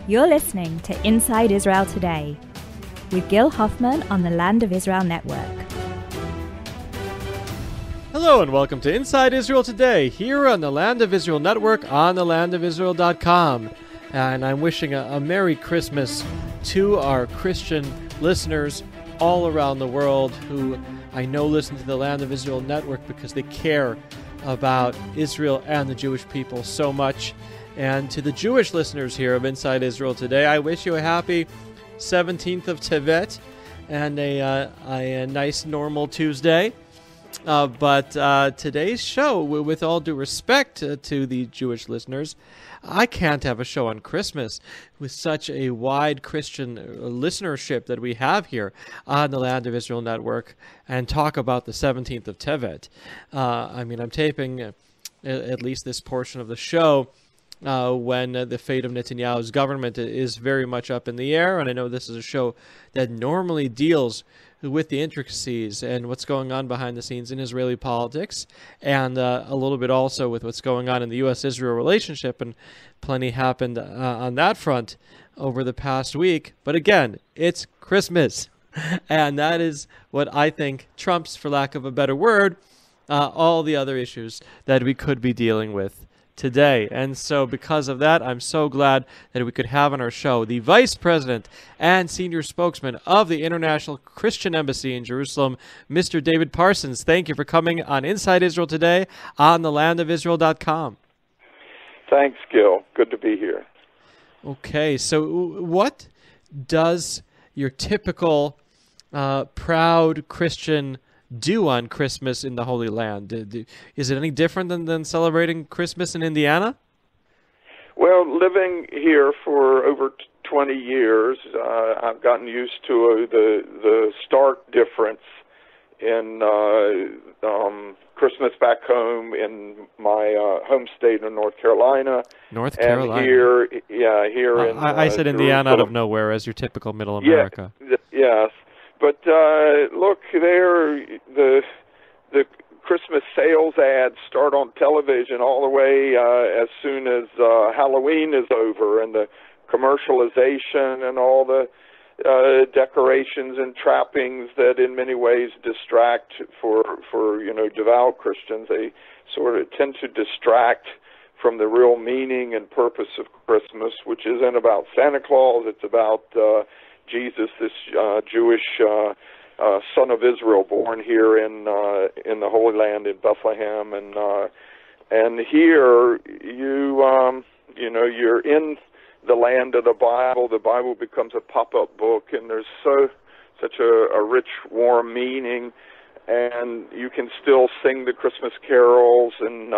You're listening to Inside Israel Today with Gil Hoffman on the Land of Israel Network. Hello and welcome to Inside Israel Today, here on the Land of Israel Network on thelandofisrael.com. And I'm wishing a Merry Christmas to our Christian listeners all around the world who I know listen to the Land of Israel Network because they care about Israel and the Jewish people so much. And to the Jewish listeners here of Inside Israel Today, I wish you a happy 17th of Tevet and a nice normal Tuesday. But today's show, with all due respect to the Jewish listeners, I can't have a show on Christmas with such a wide Christian listenership that we have here on the Land of Israel Network and talk about the 17th of Tevet. I'm taping at least this portion of the show when the fate of Netanyahu's government is very much up in the air, and I know this is a show that normally deals with the intricacies and what's going on behind the scenes in Israeli politics, and a little bit also with what's going on in the U.S.-Israel relationship, and plenty happened on that front over the past week. But again, it's Christmas, and that is what I think trumps, for lack of a better word, all the other issues that we could be dealing with today. And so because of that, I'm so glad that we could have on our show the Vice President and Senior Spokesman of the International Christian Embassy in Jerusalem, Mr. David Parsons. Thank you for coming on Inside Israel Today on thelandofisrael.com. Thanks, Gil. Good to be here. Okay, so what does your typical proud Christian do on Christmas in the Holy Land? Is it any different than celebrating Christmas in Indiana? Well, living here for over 20 years, I've gotten used to the stark difference in Christmas back home in my home state of North Carolina. North Carolina. And here in I said Indiana out of nowhere as your typical Middle America. Yes. But look, there the Christmas sales ads start on television all the way as soon as Halloween is over, and the commercialization and all the decorations and trappings that in many ways distract for devout Christians. They sort of tend to distract from the real meaning and purpose of Christmas, which isn't about Santa Claus. It's about Jesus, this Jewish son of Israel, born here in the Holy Land in Bethlehem, and here you're in the land of the Bible. The Bible becomes a pop-up book, and there's such a rich, warm meaning, and you can still sing the Christmas carols and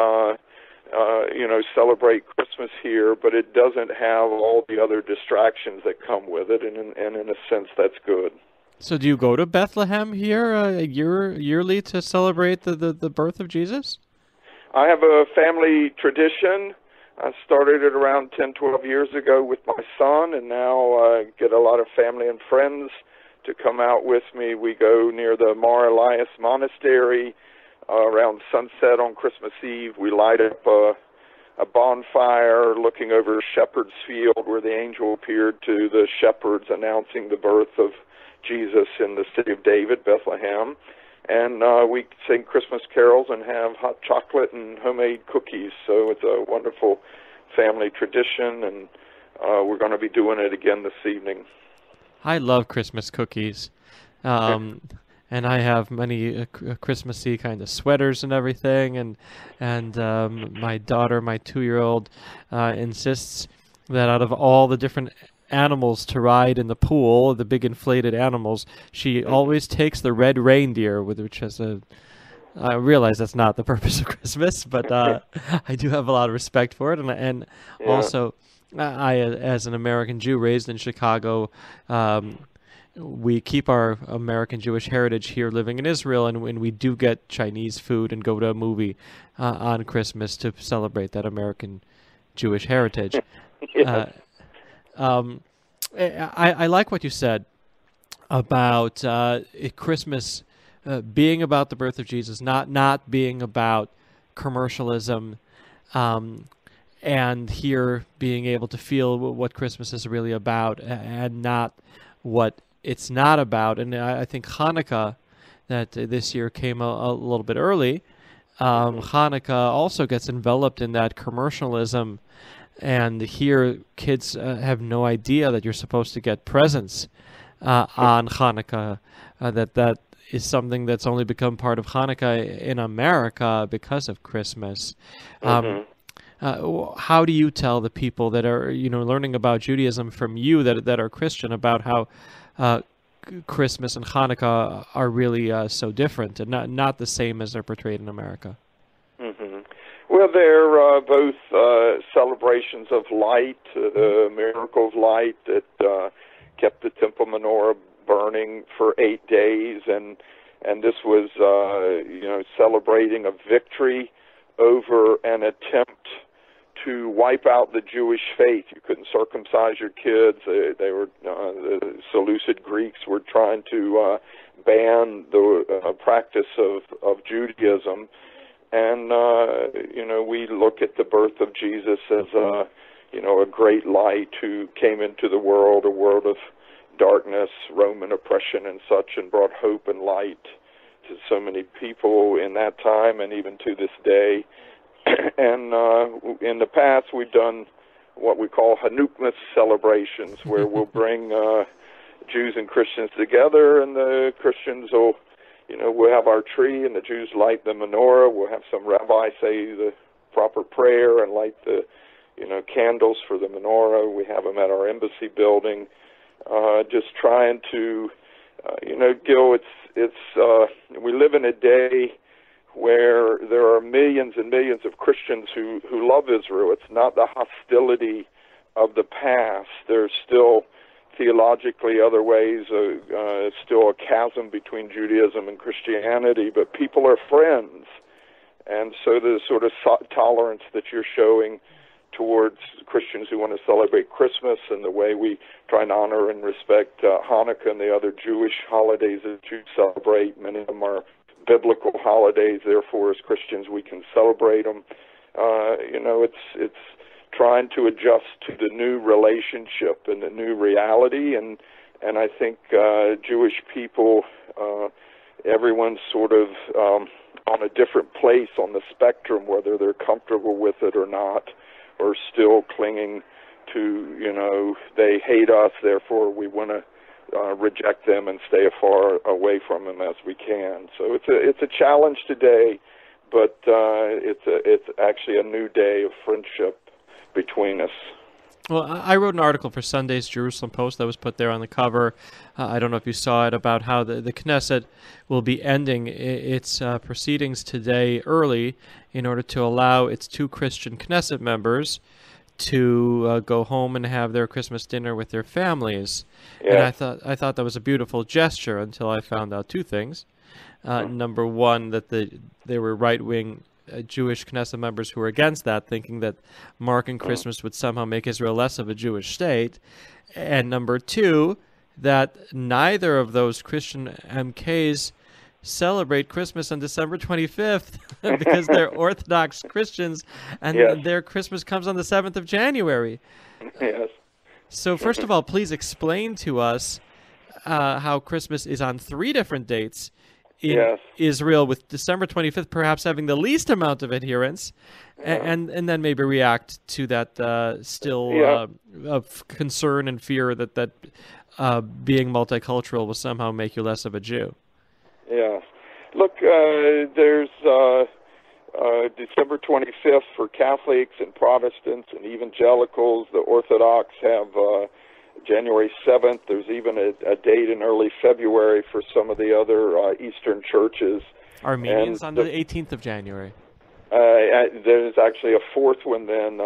celebrate Christmas here, but it doesn't have all the other distractions that come with it, and in a sense, that's good. So do you go to Bethlehem here yearly to celebrate the birth of Jesus? I have a family tradition. I started it around 10, 12 years ago with my son, and now I get a lot of family and friends to come out with me. We go near the Mar Elias Monastery around sunset on Christmas Eve. We light up a bonfire looking over Shepherd's Field, where the angel appeared to the shepherds announcing the birth of Jesus in the city of David, Bethlehem. And we sing Christmas carols and have hot chocolate and homemade cookies. So it's a wonderful family tradition, and we're going to be doing it again this evening. I love Christmas cookies. And I have many Christmassy kind of sweaters and everything, and my daughter, my 2-year-old, insists that out of all the different animals to ride in the pool, the big inflated animals, she always takes the red reindeer, which has I realize that's not the purpose of Christmas, but I do have a lot of respect for it, and also I, as an American Jew raised in Chicago, we keep our American Jewish heritage here living in Israel, and when we do get Chinese food and go to a movie on Christmas to celebrate that American Jewish heritage. I like what you said about Christmas being about the birth of Jesus, not being about commercialism, and here being able to feel what Christmas is really about and not what it's not about. And I think Hanukkah, that this year came a little bit early, Hanukkah also gets enveloped in that commercialism, and here kids have no idea that you're supposed to get presents on Hanukkah, that is something that's only become part of Hanukkah in America because of Christmas. How do you tell the people that are, learning about Judaism from you that are Christian about how Christmas and Hanukkah are really so different and not the same as they're portrayed in America? Well, they're both celebrations of light, the miracle of light that kept the temple menorah burning for 8 days, and this was celebrating a victory over an attempt to wipe out the Jewish faith. You couldn't circumcise your kids. They were the Seleucid Greeks were trying to ban the practice of Judaism, and we look at the birth of Jesus as a great light who came into the world, a world of darkness, Roman oppression and such, and brought hope and light to so many people in that time and even to this day. And in the past, we've done what we call Hanukkah celebrations, where we'll bring Jews and Christians together, and the Christians will, we'll have our tree, and the Jews light the menorah. We'll have some rabbi say the proper prayer and light the, candles for the menorah. We have them at our embassy building, just trying to, Gil, we live in a day where there are millions and millions of Christians who love Israel. It's not the hostility of the past. There's still theologically other ways, still a chasm between Judaism and Christianity, but people are friends. And so the sort of tolerance that you're showing towards Christians who want to celebrate Christmas and the way we try and honor and respect Hanukkah and the other Jewish holidays that Jews celebrate, many of them are biblical holidays, therefore as Christians we can celebrate them. It's trying to adjust to the new relationship and the new reality, and I think Jewish people, everyone's sort of on a different place on the spectrum, whether they're comfortable with it or not, or still clinging to, they hate us, therefore we want to reject them and stay as far away from them as we can. So it's a challenge today, but it's actually a new day of friendship between us. Well, I wrote an article for Sunday's Jerusalem Post that was put there on the cover. I don't know if you saw it, about how the Knesset will be ending its proceedings today early in order to allow its 2 Christian Knesset members to go home and have their Christmas dinner with their families. Yeah. And I thought that was a beautiful gesture until I found out 2 things. Number one, that there were right-wing Jewish Knesset members who were against that, thinking that marking Christmas would somehow make Israel less of a Jewish state. And number 2, that neither of those Christian MKs celebrate Christmas on December 25th because they're Orthodox Christians, and their Christmas comes on the 7th of January. Yes. So first of all, please explain to us how Christmas is on 3 different dates in Israel, with December 25th perhaps having the least amount of adherents, and then maybe react to that of concern and fear that being multicultural will somehow make you less of a Jew. Yeah. Look, there's December 25th for Catholics and Protestants and evangelicals. The Orthodox have January 7th. There's even a date in early February for some of the other Eastern churches. Armenians on the 18th of January. There's actually a 4th one then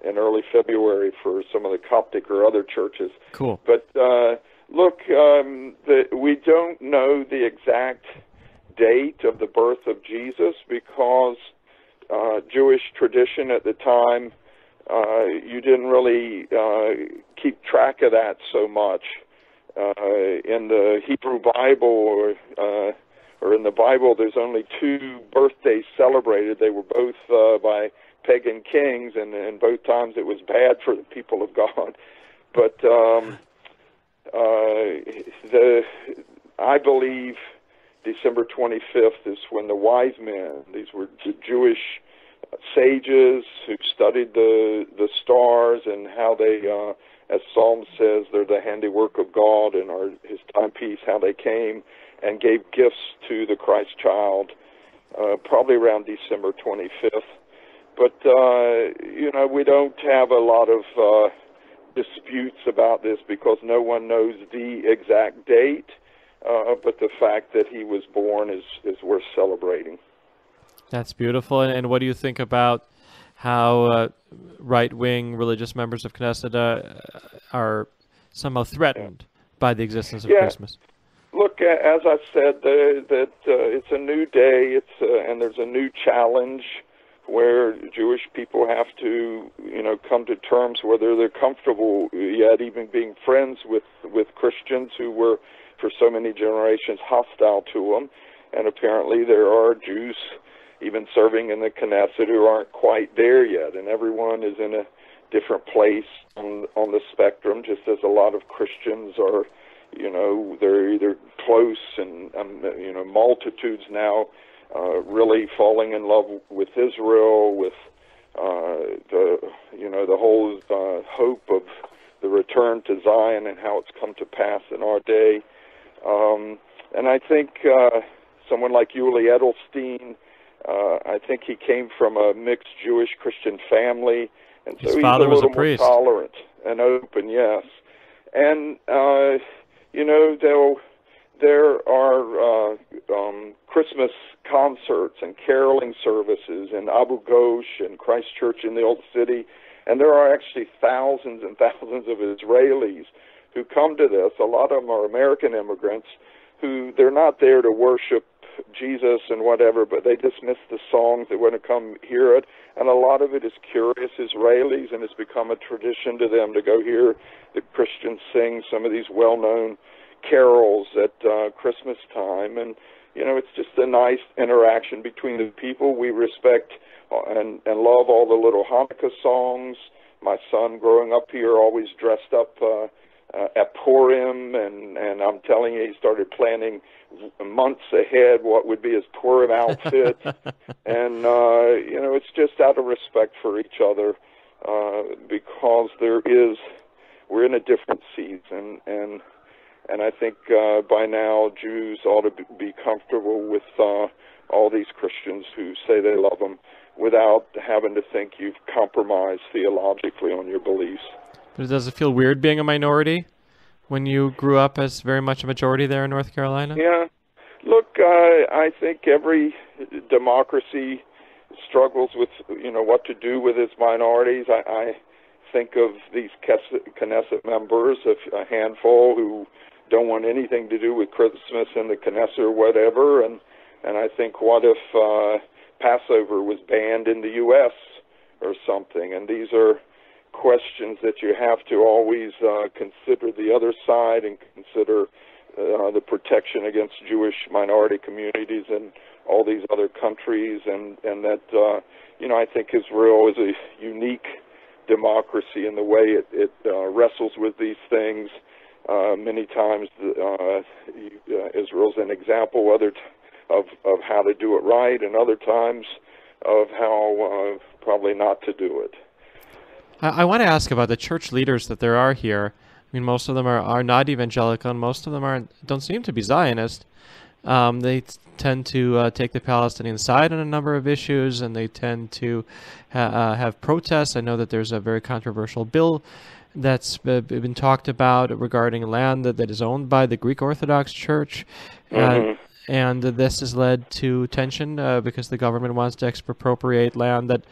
in early February for some of the Coptic or other churches. Cool. But look, we don't know the exact date of the birth of Jesus because Jewish tradition at the time, you didn't really keep track of that so much. In the Hebrew Bible or in the Bible, there's only 2 birthdays celebrated. They were both by pagan kings, and both times it was bad for the people of God. But I believe December 25th is when the wise men, these were the Jewish sages who studied the stars and how they, as Psalm says, they're the handiwork of God and are his timepiece, how they came and gave gifts to the Christ child, probably around December 25th. But, we don't have a lot of disputes about this because no one knows the exact date, but the fact that he was born is worth celebrating. That's beautiful. And what do you think about how right-wing religious members of Knesset are somehow threatened by the existence of Christmas? Look, as I said, that it's a new day, and there's a new challenge where Jewish people have to, come to terms whether they're comfortable yet even being friends with Christians who were for so many generations hostile to them. And apparently there are Jews even serving in the Knesset who aren't quite there yet. And everyone is in a different place on the spectrum, just as a lot of Christians are, they're either close and multitudes now really falling in love with Israel, with the whole hope of the return to Zion and how it's come to pass in our day. And I think someone like Uli Edelstein, I think he came from a mixed Jewish Christian family, and so he's a little more tolerant and open. Yes, and there are Christmas concerts and caroling services in Abu Ghosh and Christ Church in the Old City, and there are actually thousands and thousands of Israelis who come to this. A lot of them are American immigrants who they're not there to worship Jesus and whatever, but they dismiss the songs. They want to come hear it, and a lot of it is curious Israelis, and it's become a tradition to them to go hear the Christians sing some of these well-known carols at Christmas time. And it's just a nice interaction between the people. We respect and love all the little Hanukkah songs. My son growing up here always dressed up at Purim, and I'm telling you, he started planning months ahead what would be his Purim outfit. And it's just out of respect for each other, because we're in a different season, and I think by now Jews ought to be comfortable with all these Christians who say they love them without having to think you've compromised theologically on your beliefs. But does it feel weird being a minority when you grew up as very much a majority there in North Carolina? Yeah. Look, I think every democracy struggles with, what to do with its minorities. I think of these Knesset members, a handful who don't want anything to do with Christmas and the Knesset or whatever, and I think, what if Passover was banned in the U.S. or something? And these are questions that you have to always consider the other side and consider the protection against Jewish minority communities in all these other countries, and that I think Israel is a unique democracy in the way it wrestles with these things. Many times Israel's an example of how to do it right, and other times of how probably not to do it. I want to ask about the church leaders that there are here. I mean, most of them are not evangelical, and most of them don't seem to be Zionist. They tend to take the Palestinian side on a number of issues, and they tend to have protests. I know that there's a very controversial bill that's been talked about regarding land that is owned by the Greek Orthodox Church. And this has led to tension because the government wants to expropriate land that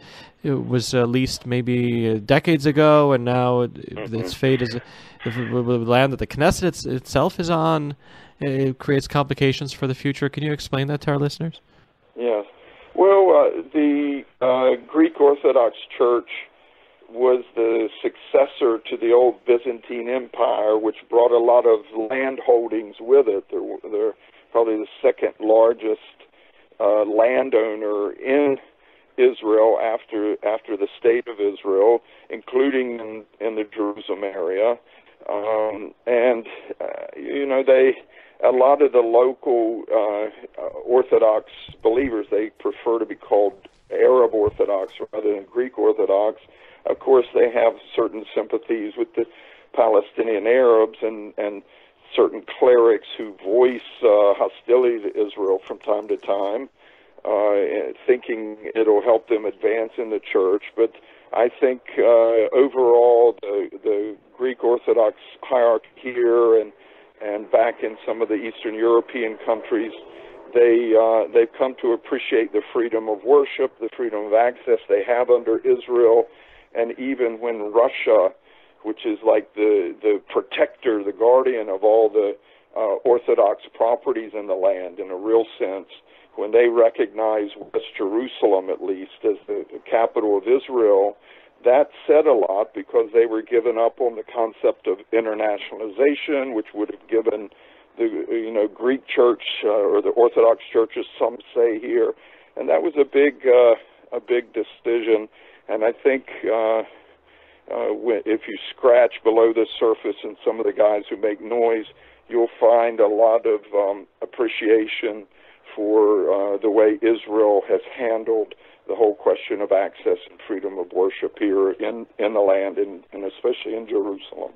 was leased maybe decades ago, and now its fate is the land that the Knesset itself is on. It creates complications for the future. Can you explain that to our listeners? Yes. Well, the Greek Orthodox Church was the successor to the old Byzantine Empire, which brought a lot of land holdings with it. They're probably the second largest landowner in Israel after the state of Israel, including in the Jerusalem area, and a lot of the local Orthodox believers, they prefer to be called Arab Orthodox rather than Greek Orthodox. Of course, they have certain sympathies with the Palestinian Arabs and certain clerics who voice hostility to Israel from time to time, thinking it'll help them advance in the church. But I think overall the Greek Orthodox hierarchy here and back in some of the Eastern European countries, they've come to appreciate the freedom of worship, the freedom of access they have under Israel, and even when Russia, which is like the protector, the guardian of all the Orthodox properties in the land in a real sense, when they recognize West Jerusalem, at least, as the capital of Israel, that said a lot because they were given up on the concept of internationalization, which would have given the Greek church or the Orthodox churches, some say here, and that was a big decision. And I think if you scratch below the surface and some of the guys who make noise, you'll find a lot of appreciation for the way Israel has handled the whole question of access and freedom of worship here in the land, and especially in Jerusalem.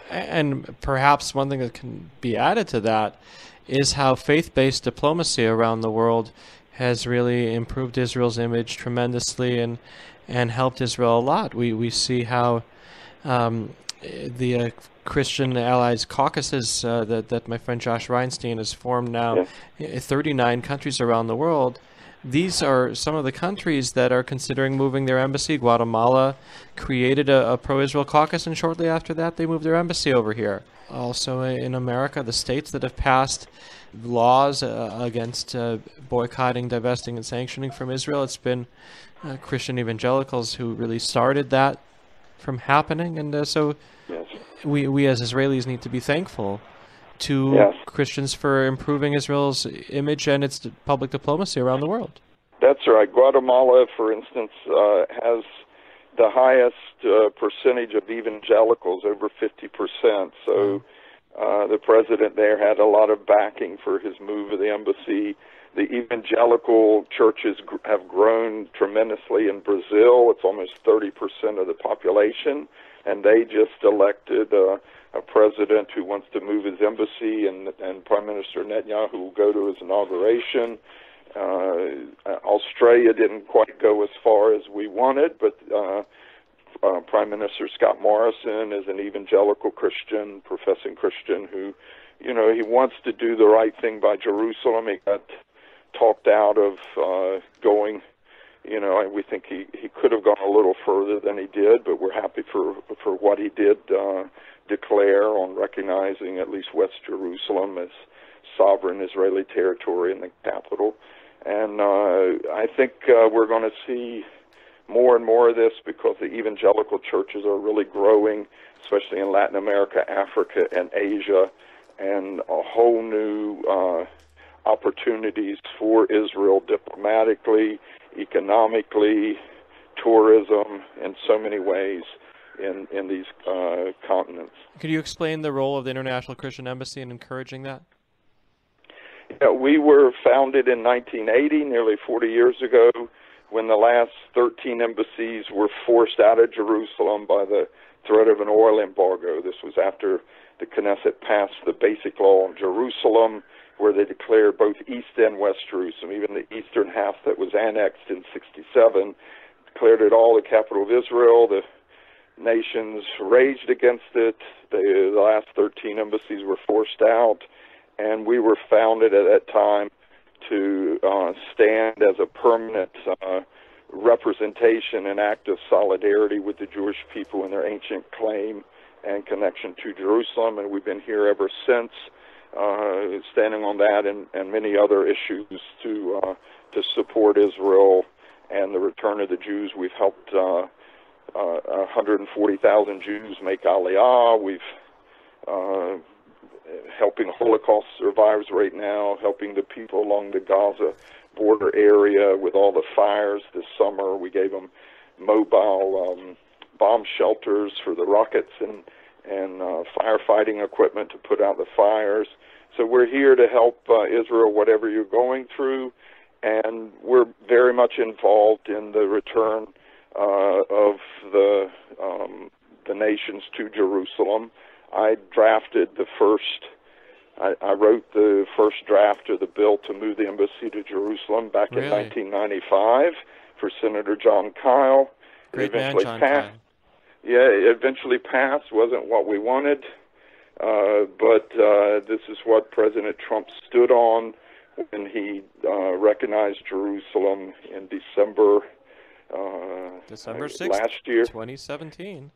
And perhaps one thing that can be added to that is how faith-based diplomacy around the world has really improved Israel's image tremendously and helped Israel a lot. We see how the Christian Allies caucuses that my friend Josh Reinstein has formed now, 39 countries around the world. These are some of the countries that are considering moving their embassy. Guatemala created a pro-Israel caucus, and shortly after that they moved their embassy over here. Also in America, the states that have passed laws against boycotting, divesting, and sanctioning from Israel, it's been Christian evangelicals who really started that from happening. And so we as Israelis need to be thankful to Christians for improving Israel's image and its public diplomacy around the world. That's right. Guatemala, for instance, has the highest percentage of evangelicals, over 50%. So the president there had a lot of backing for his move of the embassy. The evangelical churches have grown tremendously in Brazil. It's almost 30% of the population, and they just elected a president who wants to move his embassy, and Prime Minister Netanyahu will go to his inauguration. Australia didn't quite go as far as we wanted, but Prime Minister Scott Morrison is an evangelical Christian, professing Christian, who, he wants to do the right thing by Jerusalem. He got talked out of going. We think he could have gone a little further than he did, but we're happy for what he did declare on recognizing at least West Jerusalem as sovereign Israeli territory in the capital. And I think we're going to see more and more of this because the evangelical churches are really growing, especially in Latin America, Africa, and Asia, and a whole new opportunities for Israel diplomatically, economically, tourism, in so many ways in these continents. Could you explain the role of the International Christian Embassy in encouraging that? Yeah, we were founded in 1980, nearly 40 years ago, when the last 13 embassies were forced out of Jerusalem by the threat of an oil embargo. This was after the Knesset passed the Basic Law on Jerusalem, where they declared both East and West Jerusalem, even the eastern half that was annexed in 1967, declared it all the capital of Israel. The nations raged against it. The last 13 embassies were forced out, and we were founded at that time to stand as a permanent representation and act of solidarity with the Jewish people in their ancient claim and connection to Jerusalem, and we've been here ever since, standing on that and many other issues to support Israel and the return of the Jews. We've helped 140,000 Jews make Aliyah. We've helping Holocaust survivors right now, helping the people along the Gaza border area with all the fires this summer. We gave them mobile bomb shelters for the rockets and firefighting equipment to put out the fires. So we're here to help Israel, whatever you're going through, and we're very much involved in the return of the nations to Jerusalem. I wrote the first draft of the bill to move the embassy to Jerusalem back in 1995 for Senator John Kyle. Great man, John Kyle. Yeah, it eventually passed. Wasn't what we wanted, but this is what President Trump stood on when he recognized Jerusalem in December 6th, last year, 2017.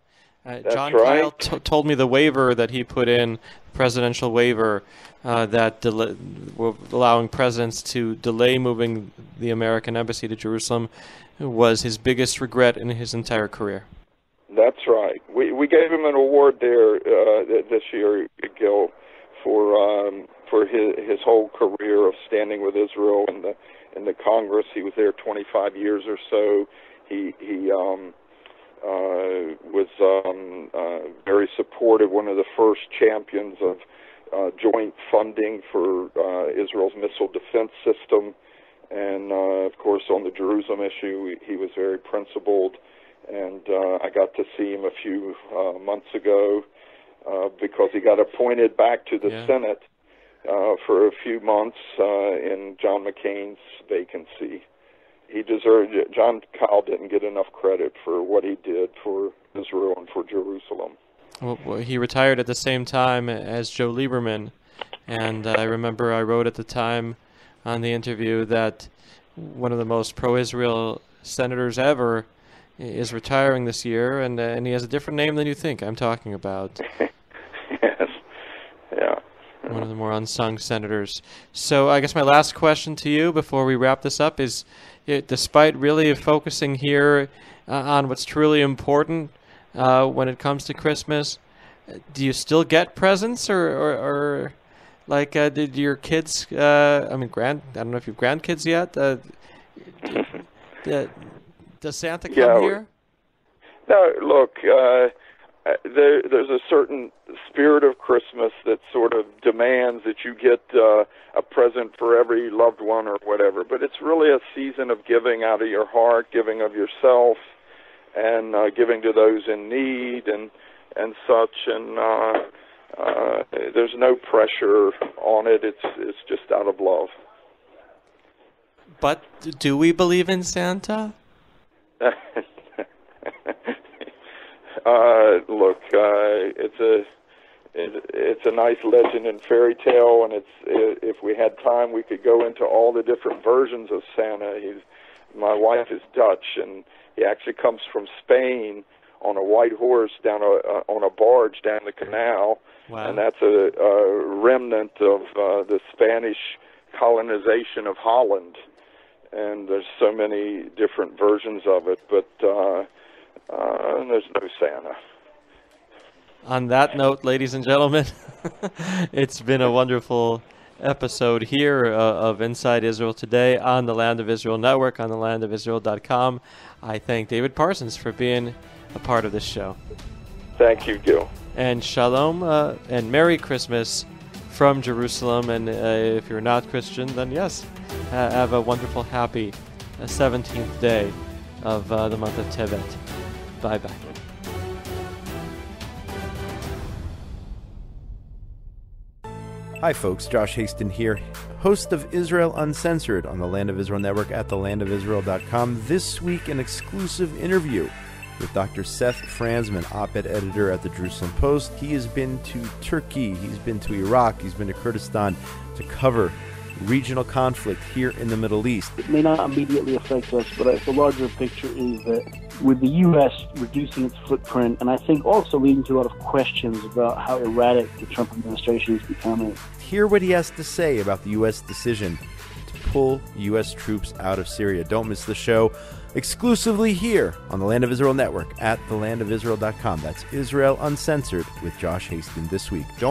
John Kyle told me the waiver that he put in, presidential waiver, that allowing presidents to delay moving the American embassy to Jerusalem was his biggest regret in his entire career. That's right. We gave him an award there this year, Gil, for his whole career of standing with Israel in the Congress. He was there 25 years or so. He was very supportive, one of the first champions of joint funding for Israel's missile defense system. And, of course, on the Jerusalem issue, he was very principled. And I got to see him a few months ago because he got appointed back to the Senate for a few months in John McCain's vacancy. He deserved it. John Kyle didn't get enough credit for what he did for Israel and for Jerusalem. Well, he retired at the same time as Joe Lieberman, and I remember I wrote at the time on the interview that one of the most pro-Israel senators ever is retiring this year, and he has a different name than you think I'm talking about. Yes. Yeah. One of the more unsung senators. So I guess my last question to you before we wrap this up is, despite really focusing here on what's truly important when it comes to Christmas, do you still get presents, or like did your kids? I don't know if you have grandkids yet. Does Santa come here? No, look, there's a certain spirit of Christmas that sort of demands that you get a present for every loved one or whatever. But it's really a season of giving out of your heart, giving of yourself, and giving to those in need and such. And there's no pressure on it. It's just out of love. But do we believe in Santa? Look, it's a nice legend and fairy tale, and if we had time, we could go into all the different versions of Santa. My wife is Dutch, and he actually comes from Spain on a white horse on a barge down the canal. Wow. And that's a remnant of the Spanish colonization of Holland. And there's so many different versions of it, but there's no Santa. On that note, ladies and gentlemen, it's been a wonderful episode here of Inside Israel Today on the Land of Israel Network, on thelandofisrael.com. I thank David Parsons for being a part of this show. Thank you, Gil. And shalom and Merry Christmas from Jerusalem. And if you're not Christian, then yes, have a wonderful, happy 17th day of the month of Tevet. Bye-bye. Hi folks, Josh Haston here, host of Israel Uncensored on the Land of Israel Network at thelandofisrael.com. This week, an exclusive interview with Dr. Seth Franzman, op-ed editor at the Jerusalem Post. He has been to Turkey, he's been to Iraq, he's been to Kurdistan to cover regional conflict here in the Middle East. It may not immediately affect us, but the larger picture is that with the U.S. reducing its footprint, and I think also leading to a lot of questions about how erratic the Trump administration is becoming. Hear what he has to say about the U.S. decision to pull U.S. troops out of Syria. Don't miss the show exclusively here on the Land of Israel Network at thelandofisrael.com. That's Israel Uncensored with Josh Haston this week. Don't